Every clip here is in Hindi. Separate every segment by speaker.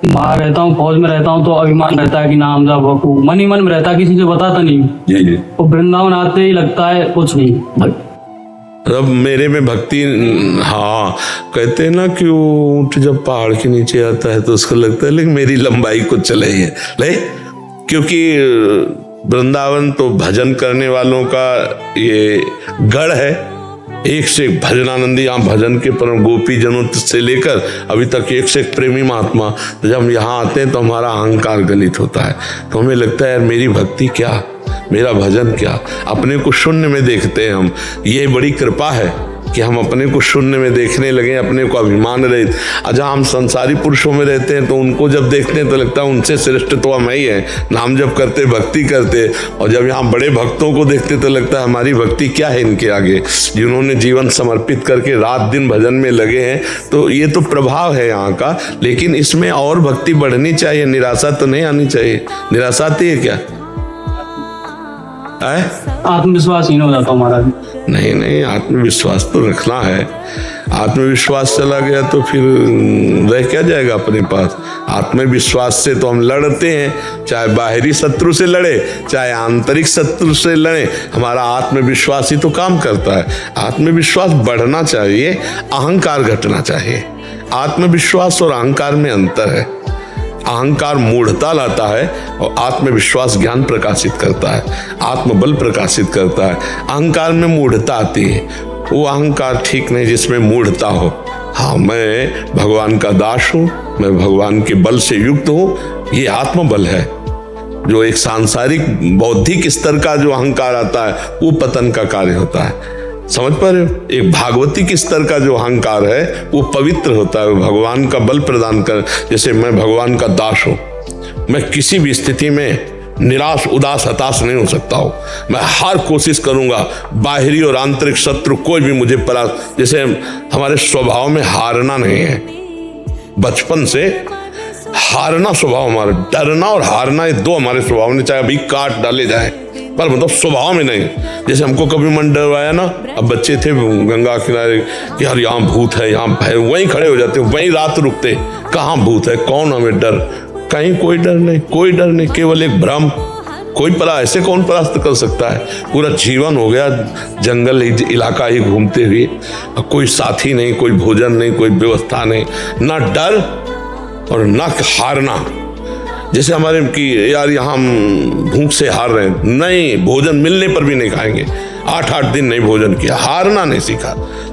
Speaker 1: बाहर रहता हूँ, फौज में रहता हूँ, तो अभिमान रहता है कि नाम जा बकू, मन ही मन में रहता है, किसी से बताता नहीं।
Speaker 2: जी जी।
Speaker 1: तो वृंदावन आते ही लगता है कुछ नहीं।
Speaker 2: अब मेरे में भक्ति, हाँ कहते हैं ना कि वो ऊंट जब पहाड़ के नीचे आता है तो उसको लगता है लेकिन मेरी लंबाई कुछ चले है ले, क्योंकि वृंदावन तो भजन करने वालों का ये गढ़ है। एक से एक भजनानंदी, यहाँ भजन के परम गोपी जनों से लेकर अभी तक एक से एक प्रेमी महात्मा। तो जब हम यहाँ आते हैं तो हमारा अहंकार गलित होता है, तो हमें लगता है यार मेरी भक्ति क्या, मेरा भजन क्या। अपने को शून्य में देखते हैं हम। ये बड़ी कृपा है कि हम अपने को शून्य में देखने लगे, अपने को अभिमान रहित। जहाँ हम संसारी पुरुषों में रहते हैं तो उनको जब देखते हैं तो लगता है उनसे श्रेष्ठ तो हम ही हैं, नाम जप करते, भक्ति करते। और जब यहाँ बड़े भक्तों को देखते तो लगता है हमारी भक्ति क्या है इनके आगे, जिन्होंने जीवन समर्पित करके रात दिन भजन में लगे हैं। तो ये तो प्रभाव है यहाँ का, लेकिन इसमें और भक्ति बढ़नी चाहिए, निराशा तो नहीं आनी चाहिए। निराशा आती है क्या?
Speaker 1: आत्मविश्वासहीन हो जाता हमारा।
Speaker 2: नहीं नहीं, आत्मविश्वास तो रखना है। आत्मविश्वास चला गया तो फिर रह क्या जाएगा अपने पास। आत्मविश्वास से तो हम लड़ते हैं, चाहे बाहरी शत्रु से लड़े चाहे आंतरिक शत्रु से लड़े, हमारा आत्मविश्वास ही तो काम करता है। आत्मविश्वास बढ़ना चाहिए, अहंकार घटना चाहिए। आत्मविश्वास और अहंकार में अंतर है। अहंकार मूढ़ता लाता है और आत्मविश्वास ज्ञान प्रकाशित करता है, आत्मबल प्रकाशित करता है। अहंकार में मूढ़ता आती है, वो अहंकार ठीक नहीं जिसमें मूढ़ता हो। हाँ, मैं भगवान का दास हूँ, मैं भगवान के बल से युक्त हूँ, ये आत्मबल है। जो एक सांसारिक बौद्धिक स्तर का जो अहंकार आता है वो पतन का कार्य होता है। समझ पा रहे हो? एक भागवतिक स्तर का जो अहंकार है वो पवित्र होता है, भगवान का बल प्रदान कर। जैसे मैं भगवान का दास हूं, मैं किसी भी स्थिति में निराश, उदास, हताश नहीं हो सकता हूं। मैं हर कोशिश करूंगा, बाहरी और आंतरिक शत्रु कोई भी मुझे जैसे हमारे स्वभाव में हारना नहीं है। बचपन से हारना स्वभाव हमारा, डरना और हारना ये दो हमारे स्वभाव में, चाहे अभी काट डाले जाए, पर मतलब स्वभाव में नहीं। जैसे हमको कभी मन डरवाया ना, अब बच्चे थे गंगा किनारे, यार यहाँ भूत है, यहाँ है, वहीं खड़े हो जाते, वहीं रात रुकते। कहाँ भूत है, कौन हमें डर? कहीं कोई डर नहीं, कोई डर नहीं, केवल एक भ्रम। कोई ऐसे कौन परास्त कर सकता है? पूरा जीवन हो गया जंगल इलाका ही घूमते हुए, कोई साथी नहीं, कोई भोजन नहीं, कोई व्यवस्था नहीं, ना डर और ना हारना। जैसे हमारे कि यार यहाँ हम भूख से हार रहे हैं, नहीं, भोजन मिलने पर भी नहीं खाएंगे। 8-8 दिन नहीं भोजन किया, हारना नहीं सीखा।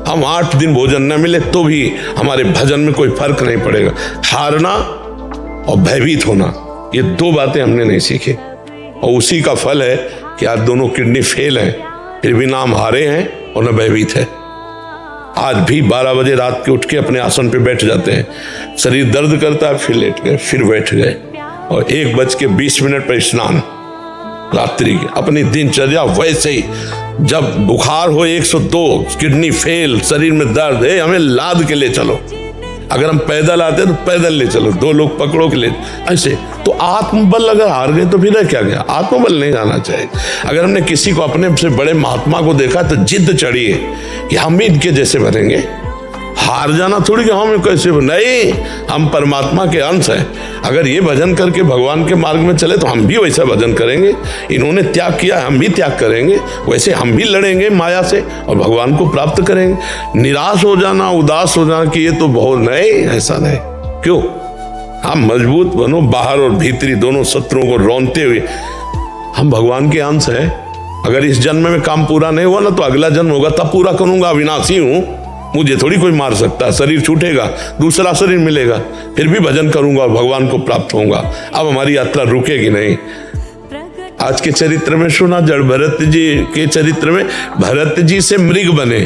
Speaker 2: हम 8 दिन भोजन न मिले तो भी हमारे भजन में कोई फर्क नहीं पड़ेगा। हारना और भयभीत होना, ये दो बातें हमने नहीं सीखे, और उसी का फल है कि आज दोनों किडनी फेल हैं, फिर भी ना हम हारे हैं और न भयभीत है। आज भी 12 बजे रात के उठ के अपने आसन पे बैठ जाते हैं, शरीर दर्द करता है, फिर लेट गए, फिर बैठ गए, और 1:20 पर स्नान रात्रि की। अपनी दिनचर्या वैसे ही, जब बुखार हो 102, किडनी फेल, शरीर में दर्द है, हमें लाद के ले चलो। अगर हम पैदल आते तो पैदल ले चलो, 2 लोग पकड़ो के ले, ऐसे। तो आत्मबल अगर हार गए तो फिर क्या गया? आत्मबल नहीं आना चाहिए। अगर हमने किसी को, अपने से बड़े महात्मा को देखा तो जिद चढ़ी है कि हम भी इनके जैसे बनेंगे। हार जाना थोड़ी कि हम कैसे, नहीं, हम परमात्मा के अंश हैं। अगर ये भजन करके भगवान के मार्ग में चले तो हम भी वैसा भजन करेंगे। इन्होंने त्याग किया, हम भी त्याग करेंगे, वैसे हम भी लड़ेंगे माया से और भगवान को प्राप्त करेंगे। निराश हो जाना, उदास हो जाना कि ये तो बहुत, नहीं, ऐसा नहीं। क्यों? हम मजबूत बनो, बाहर और भीतरी दोनों शत्रुओं को रौंदते हुए। हम भगवान के अंश हैं। अगर इस जन्म में काम पूरा नहीं हुआ ना तो अगला जन्म होगा, तब पूरा करूंगा। अविनाशी हूं, मुझे थोड़ी कोई मार सकता। शरीर छूटेगा, दूसरा शरीर मिलेगा, फिर भी भजन करूंगा और भगवान को प्राप्त होऊंगा। अब हमारी यात्रा रुकेगी नहीं। आज के चरित्र में सुना, जड़ भरत जी के चरित्र में भरत जी से मृग बने,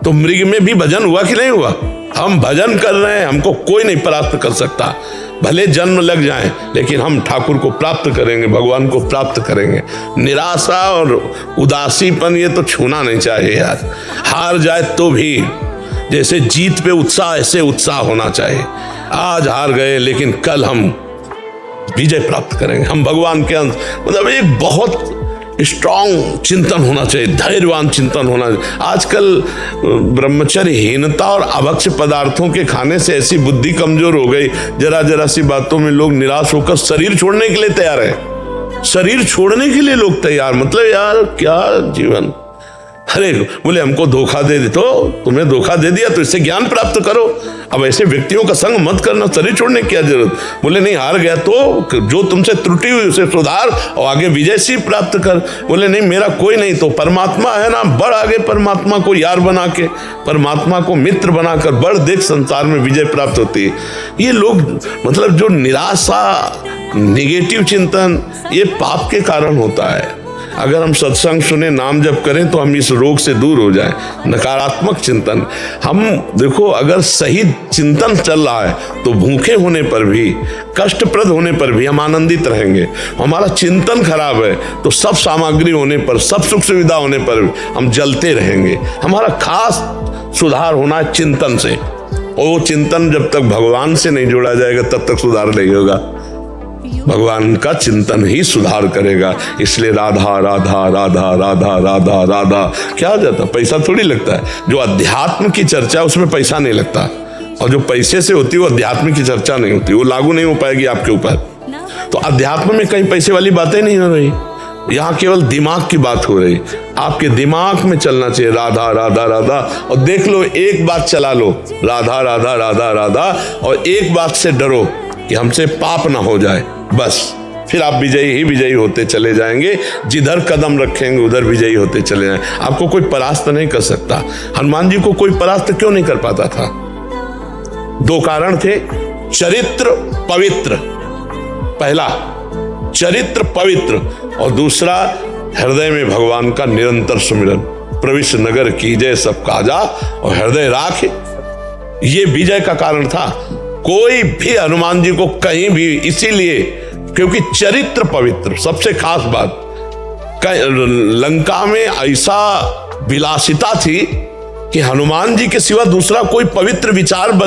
Speaker 2: तो मृग में भी भजन हुआ कि नहीं हुआ? हम भजन कर रहे हैं, हमको कोई नहीं परास्त कर सकता। भले जन्म लग जाए, लेकिन हम ठाकुर को प्राप्त करेंगे, भगवान को प्राप्त करेंगे। निराशा और उदासीपन ये तो छूना नहीं चाहिए यार। हार जाए तो भी जैसे जीत पे उत्साह, ऐसे उत्साह होना चाहिए। आज हार गए लेकिन कल हम विजय प्राप्त करेंगे। हम भगवान के अंश, मतलब एक बहुत स्ट्रांग चिंतन होना चाहिए, धैर्यवान चिंतन होना चाहिए। आजकल ब्रह्मचर्यहीनता और अभक्ष्य पदार्थों के खाने से ऐसी बुद्धि कमजोर हो गई, जरा जरा सी बातों में लोग निराश होकर शरीर छोड़ने के लिए तैयार है। शरीर छोड़ने के लिए लोग तैयार, मतलब यार क्या जीवन। अरे बोले हमको धोखा दे दे, तो तुम्हें धोखा दे दिया तो इससे ज्ञान प्राप्त करो। अब ऐसे व्यक्तियों का संग मत करना, शरीर छोड़ने की क्या जरूरत। बोले नहीं, हार गया तो जो तुमसे त्रुटि हुई उसे सुधार और आगे विजय सी प्राप्त कर। बोले नहीं मेरा कोई नहीं, तो परमात्मा है ना, बढ़ आगे परमात्मा को यार बना के, परमात्मा को मित्र बनाकर बढ़, देख संसार में विजय प्राप्त होती है। ये लोग मतलब जो निराशा, निगेटिव चिंतन, ये पाप के कारण होता है। अगर हम सत्संग सुने, नाम जप करें तो हम इस रोग से दूर हो जाएं। नकारात्मक चिंतन, हम देखो अगर सही चिंतन चल रहा है तो भूखे होने पर भी, कष्टप्रद होने पर भी हम आनंदित रहेंगे। हमारा चिंतन खराब है तो सब सामग्री होने पर, सब सुख सुविधा होने पर हम जलते रहेंगे। हमारा खास सुधार होना है चिंतन से, और वो चिंतन जब तक भगवान से नहीं जोड़ा जाएगा तब तक सुधार नहीं होगा। भगवान का चिंतन ही सुधार करेगा। इसलिए राधा राधा राधा राधा राधा राधा क्या जाता, पैसा थोड़ी लगता है। जो अध्यात्म की चर्चा है उसमें पैसा नहीं लगता, और जो पैसे से होती है वो अध्यात्म की चर्चा नहीं होती, वो लागू नहीं हो पाएगी आपके ऊपर। तो अध्यात्म में कहीं पैसे वाली बातें नहीं हो रही, यहाँ केवल दिमाग की बात हो रही। आपके दिमाग में चलना चाहिए राधा राधा राधा, और देख लो एक बात चला लो, राधा राधा राधा राधा, और एक बात से डरो कि हमसे पाप ना हो जाए, बस फिर आप विजयी ही विजयी होते चले जाएंगे। जिधर कदम रखेंगे उधर विजयी होते चले जाएंगे। आपको कोई परास्त नहीं कर सकता। हनुमान जी को कोई परास्त क्यों नहीं कर पाता था? दो कारण थे, चरित्र पवित्र, पहला चरित्र पवित्र, और दूसरा हृदय में भगवान का निरंतर सुमिरन। प्रविष्ट नगर कीजय सब काजा और हृदय राख, ये विजय का कारण था। कोई भी हनुमान जी को कहीं भी, इसीलिए क्योंकि चरित्र पवित्र, सबसे खास बात। लंका में ऐसा विलासिता थी कि हनुमान जी के सिवा दूसरा कोई पवित्र विचार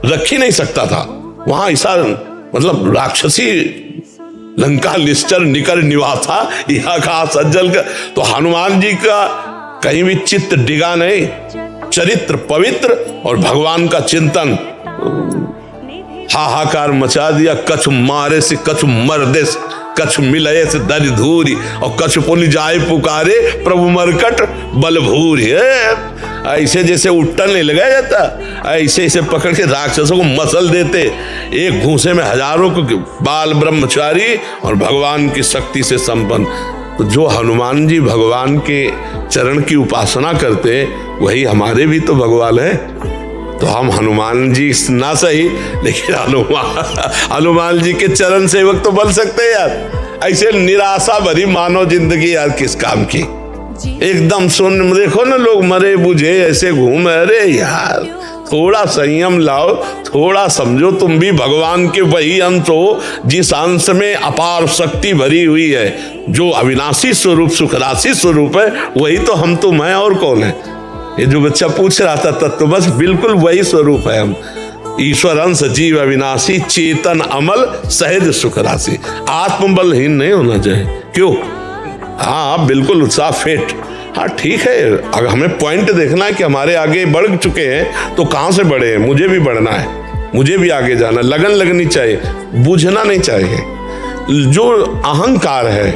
Speaker 2: रख ही नहीं सकता था। वहां ऐसा मतलब राक्षसी लंका निश्चर निकर निवासा यहाँ का सज्जल का, तो हनुमान जी का कहीं भी चित्त डिगा नहीं। चरित्र पवित्र और भगवान का चिंतन, हाहाकार मचा दिया। कछु मारे से कछु मर्दे से, कछु मिलए से दरि धूरी, और कछु पुनि जाए पुकारे प्रभु मरकट बलभूरी। ऐसे जैसे उट्टन नहीं लगाया जाता, ऐसे ऐसे पकड़ के राक्षसों को मसल देते। एक घूंसे में हजारों को बाल ब्रह्मचारी और भगवान की शक्ति से संपन्न। तो जो हनुमान जी भगवान के चरण की उपासना करते, वही हमारे भी तो भगवान है। तो हम हनुमान जी ना सही, लेकिन हनुमान जी के चरण सेवक तो बन सकते हैं यार। ऐसे निराशा भरी मानव जिंदगी यार किस काम की। एकदम सुन देखो ना, लोग मरे बुझे ऐसे घूम। अरे यार थोड़ा संयम लाओ, थोड़ा समझो तुम भी भगवान के वही अंश हो जिस अंश में अपार शक्ति भरी हुई है। जो अविनाशी स्वरूप, सुखराशि स्वरूप है, वही तो हम तुम हैं, और कौन है? ये जो बच्चा पूछ रहा था तत्व, बस बिल्कुल वही स्वरूप है हम। ईश्वर अंश जीव अविनाशी, चेतन अमल सहज सुख राशि। आत्मबलहीन नहीं होना चाहिए। क्यों? हाँ बिल्कुल उत्साह फिट। हाँ ठीक है, अगर हमें पॉइंट देखना है कि हमारे आगे बढ़ चुके हैं तो कहाँ से बढ़े हैं, मुझे भी बढ़ना है, मुझे भी आगे जाना। लगन लगनी चाहिए, बूझना नहीं चाहिए। जो अहंकार है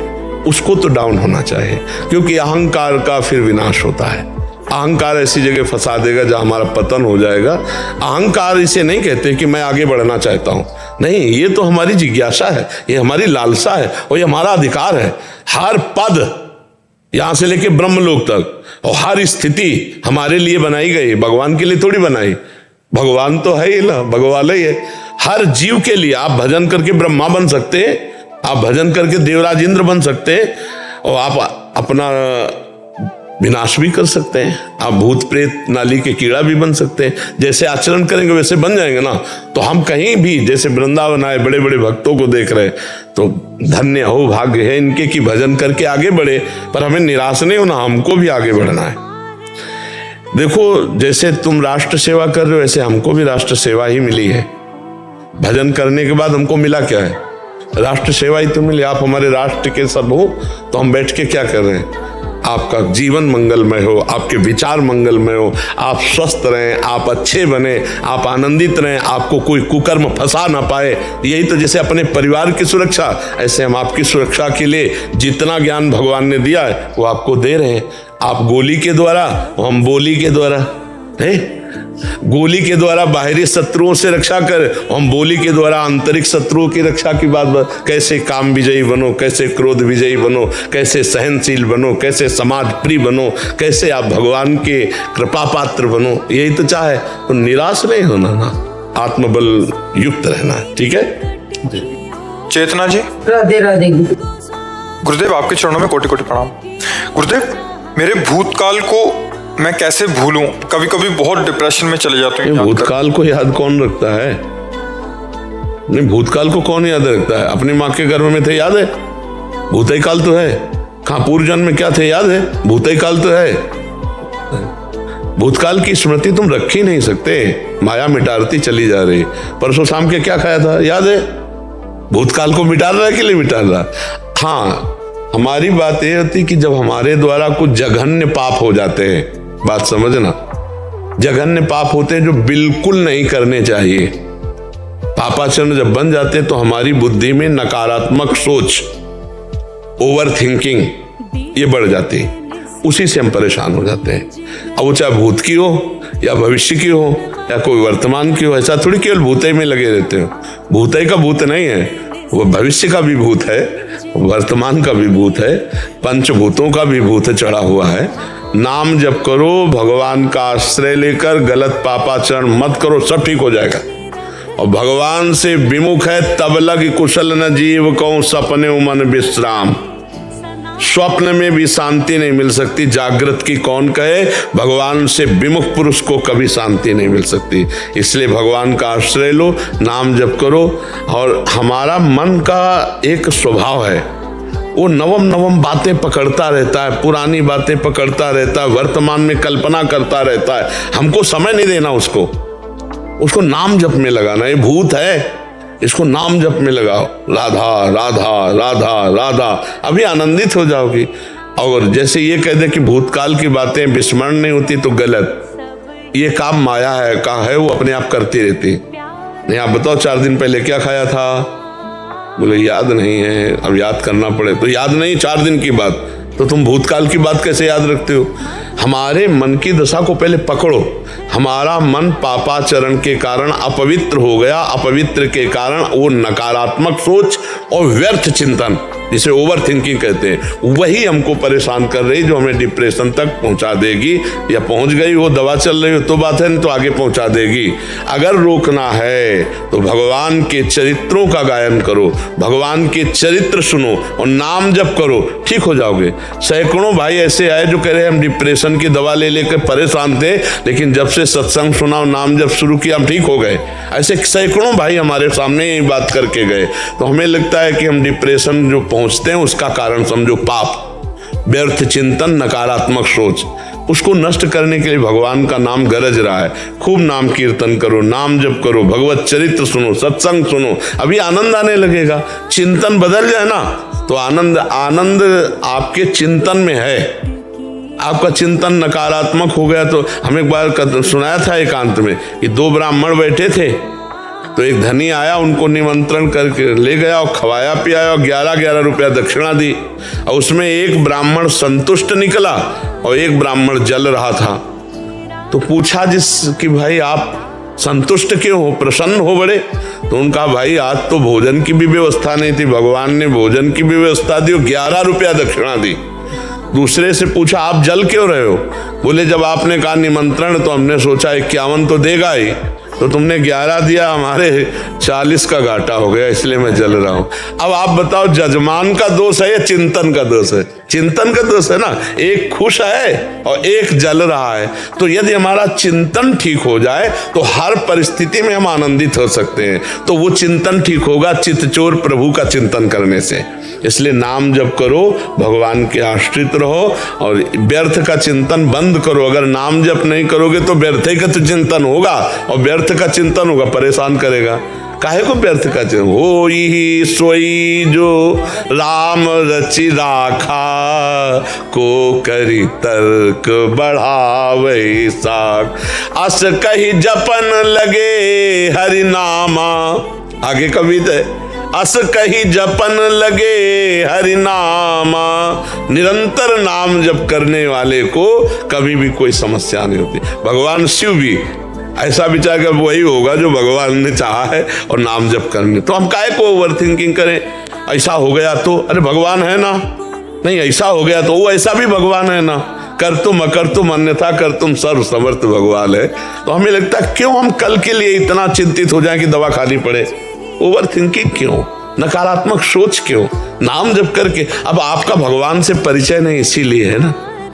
Speaker 2: उसको तो डाउन होना चाहिए, क्योंकि अहंकार का फिर विनाश होता है। अहंकार ऐसी जगह फंसा देगा जहां हमारा पतन हो जाएगा। अहंकार इसे नहीं कहते कि मैं आगे बढ़ना चाहता हूं, नहीं, ये तो हमारी जिज्ञासा है, ये हमारी लालसा है, और ये हमारा अधिकार है। हर पद यहां से लेके ब्रह्मलोक तक और हर स्थिति हमारे लिए बनाई गई, भगवान के लिए थोड़ी बनाई। भगवान तो है ही ना, भगवान ही है। हर जीव के लिए आप भजन करके ब्रह्मा बन सकते हैं, आप भजन करके देवराज इंद्र बन सकते हैं, और आप अपना विनाश भी कर सकते हैं। आप भूत प्रेत नाली के कीड़ा भी बन सकते हैं। जैसे आचरण करेंगे वैसे बन जाएंगे ना। तो हम कहीं भी, जैसे वृंदावन आए, बड़े बड़े भक्तों को देख रहे, तो धन्य हो, भाग्य है इनके कि भजन करके आगे बढ़े। पर हमें निराश नहीं होना, हमको भी आगे बढ़ना है। देखो जैसे तुम राष्ट्र सेवा कर रहे हो, वैसे हमको भी राष्ट्र सेवा ही मिली है। भजन करने के बाद हमको मिला क्या है? राष्ट्र सेवा ही तो मिले। आप हमारे राष्ट्र के सब हो तो हम बैठ के क्या कर रहे हैं? आपका जीवन मंगलमय हो, आपके विचार मंगलमय हो, आप स्वस्थ रहें, आप अच्छे बने, आप आनंदित रहें, आपको कोई कुकर्म फंसा ना पाए। यही तो जैसे अपने परिवार की सुरक्षा, ऐसे हम आपकी सुरक्षा के लिए जितना ज्ञान भगवान ने दिया है वो आपको दे रहे हैं। आप गोली के द्वारा, हम बोली के द्वारा है। गोली के द्वारा बाहरी शत्रुओं से रक्षा कर, हम बोली के द्वारा आंतरिक शत्रुओं की रक्षा की बात। कैसे काम विजयी बनो, कैसे क्रोध विजयी बनो, कैसे सहनशील बनो, कैसे समाज प्रिय बनो, कैसे आप भगवान के कृपा पात्र बनो। यही तो चाहे, तो निराश नहीं होना ना, आत्मबल युक्त रहना है। ठीक है
Speaker 3: चेतना जी।
Speaker 4: राधे राधे।
Speaker 3: गुरुदेव आपके चरणों में कोटि कोटि प्रणाम। गुरुदेव मेरे भूतकाल को मैं कैसे भूलूं? कभी कभी बहुत डिप्रेशन में चले जाते हैं।
Speaker 2: भूतकाल को याद कौन रखता है? नहीं, भूतकाल को कौन याद रखता है? अपनी माँ के गर्भ में थे, याद है? भूतई काल तो है। कहाँ पूर्व जन्म में क्या थे, याद है? भूतई काल तो है। भूतकाल की स्मृति तुम रख ही नहीं सकते, माया मिटारती चली जा रही। परसों शाम के क्या खाया था, याद है? भूतकाल को मिटा रहा है कि नहीं मिटा रहा? हाँ, हमारी बात यह होती कि जब हमारे द्वारा कुछ जघन्य पाप हो जाते हैं, बात समझना, जघन्य पाप होते हैं जो बिल्कुल नहीं करने चाहिए। पापाचरण जब बन जाते हैं तो हमारी बुद्धि में नकारात्मक सोच, ओवर थिंकिंग, ये बढ़ जाती है। उसी से हम परेशान हो जाते हैं। अब वो चाहे भूत की हो या भविष्य की हो या कोई वर्तमान की हो, ऐसा थोड़ी केवल भूतई में लगे रहते हो। भूतई का भूत नहीं है, वो भविष्य का भी भूत है, वर्तमान का भी भूत है, पंचभूतों का भी भूत चढ़ा हुआ है। नाम जप करो, भगवान का आश्रय लेकर गलत पापाचरण मत करो, सब ठीक हो जाएगा। और भगवान से विमुख है तब लग कुशल न जीव कहूं सपने मन विश्राम। स्वप्न में भी शांति नहीं मिल सकती, जागृत की कौन कहे? भगवान से विमुख पुरुष को कभी शांति नहीं मिल सकती। इसलिए भगवान का आश्रय लो, नाम जप करो। और हमारा मन का एक स्वभाव है, वो नवम नवम बातें पकड़ता रहता है, पुरानी बातें पकड़ता रहता है, वर्तमान में कल्पना करता रहता है। हमको समय नहीं देना उसको नाम जप में लगाना। ये भूत है, इसको नाम जप में लगाओ, राधा राधा राधा राधा, अभी आनंदित हो जाओगी। और जैसे ये कह दे कि भूतकाल की बातें विस्मरण नहीं होती तो गलत। ये काम माया है, कहा है वो अपने आप करती रहती। नहीं, आप बताओ 4 दिन पहले क्या खाया था? बोले याद नहीं है, अब याद करना पड़े। तो याद नहीं 4 दिन की बात, तो तुम भूतकाल की बात कैसे याद रखते हो? हमारे मन की दशा को पहले पकड़ो। हमारा मन पापाचरण के कारण अपवित्र हो गया, अपवित्र के कारण वो नकारात्मक सोच और व्यर्थ चिंतन, जिसे ओवर थिंकिंग कहते हैं, वही हमको परेशान कर रही, जो हमें डिप्रेशन तक पहुंचा देगी। या पहुंच गई हो, दवा चल रही हो तो बात है, नहीं तो आगे पहुंचा देगी। अगर रोकना है तो भगवान के चरित्रों का गायन करो, भगवान के चरित्र सुनो और नाम जप करो, ठीक हो जाओगे। सैकड़ों भाई ऐसे आए जो कह रहे हम डिप्रेशन की दवा ले लेकर परेशान थे, लेकिन जब से सत्संग सुना और नाम जप शुरू किया हम ठीक हो गए। ऐसे सैकड़ों भाई हमारे सामने यही बात करके गए। तो हमें लगता है कि हम डिप्रेशन जो पहुंचते हैं उसका कारण समझो पाप, व्यर्थ चिंतन, नकारात्मक सोच। उसको नष्ट करने के लिए भगवान का नाम गरज रहा है। खूब नाम कीर्तन करो, नाम जप करो, भगवत चरित्र सुनो, सत्संग सुनो, अभी आनंद आने लगेगा। चिंतन बदल जाए ना तो आनंद आपके चिंतन में है। आपका चिंतन नकारात्मक हो गया तो हम एक बार सुनाया था एकांत में कि 2 ब्राह्मण बैठे थे, तो एक धनी आया, उनको निमंत्रण करके ले गया और खवाया पियाया और 11-11 रुपया दक्षिणा दी। और उसमें एक ब्राह्मण संतुष्ट निकला और एक ब्राह्मण जल रहा था। तो पूछा कि भाई आप संतुष्ट क्यों हो, प्रसन्न हो बड़े? तो उनका भाई आज तो भोजन की भी व्यवस्था नहीं थी, भगवान ने भोजन की भी व्यवस्था दी और 11 रुपया दक्षिणा दी। दूसरे से पूछा आप जल क्यों रहे हो? बोले जब आपने कहा निमंत्रण तो हमने सोचा 51 तो देगा ही, तो तुमने 11 दिया, हमारे 40 का घाटा हो गया, इसलिए मैं जल रहा हूं। अब आप बताओ जजमान का दोष है या चिंतन का दोष है? चिंतन का दोष है ना। एक खुश है और एक जल रहा है। तो यदि हमारा चिंतन ठीक हो जाए तो हर परिस्थिति में हम आनंदित हो सकते हैं। तो वो चिंतन ठीक होगा चित्तचोर प्रभु का चिंतन करने से। इसलिए नाम जप करो, भगवान के आश्रित रहो और व्यर्थ का चिंतन बंद करो। अगर नाम जप नहीं करोगे तो व्यर्थ का तो चिंतन होगा और व्यर्थ का चिंतन होगा, परेशान करेगा। काहे को व्यर्थ का चिंतन, हो ही सोई जो राम रचि राखा, को करी तर्क बढ़ावे साख, अस कही जपन लगे हरि नामा। आगे कविता है, अस कही जपन लगे हरि नामा, निरंतर नाम जप करने वाले को कभी भी कोई समस्या नहीं होती। भगवान शिव भी ऐसा विचार कर वही होगा जो भगवान ने चाहा है और नाम जप करने, तो हम काहे को ओवर थिंकिंग करें, ऐसा हो गया तो, अरे भगवान है ना, नहीं ऐसा हो गया तो वो ऐसा भी भगवान है ना, कर तुम अकर तुम अन्यथा कर तुम सर्व समर्थ भगवान है। तो हमें लगता है क्यों हम कल के लिए इतना चिंतित हो जाए कि दवा खानी पड़े, ओवर थिंकिंग क्यों, नकारात्मक सोच क्यों। नाम जप करके, अब आपका भगवान से परिचय नहीं इसीलिए है ना,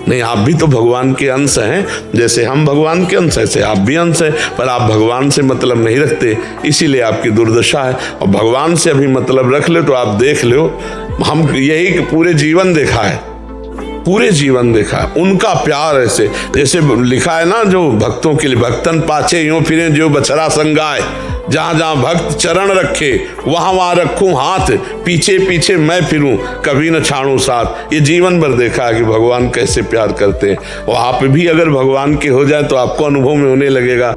Speaker 2: नहीं आप भी तो भगवान के अंश हैं, जैसे हम भगवान के अंश ऐसे आप भी अंश हैं, पर आप भगवान से मतलब नहीं रखते इसीलिए आपकी दुर्दशा है। और भगवान से अभी मतलब रख ले तो आप देख लो, हम यही पूरे जीवन देखा है, पूरे जीवन देखा है उनका प्यार। ऐसे जैसे लिखा है ना, जो भक्तों के लिए, भक्तन पाछे यूं फिरे जो बछड़ा संगाए, जहां जहां भक्त चरण रखे वहां वहां रखूं हाथ, पीछे पीछे मैं फिरूं कभी न छाड़ूं साथ। ये जीवन भर देखा है कि भगवान कैसे प्यार करते हैं, और आप भी अगर भगवान के हो जाए तो आपको अनुभव में होने लगेगा।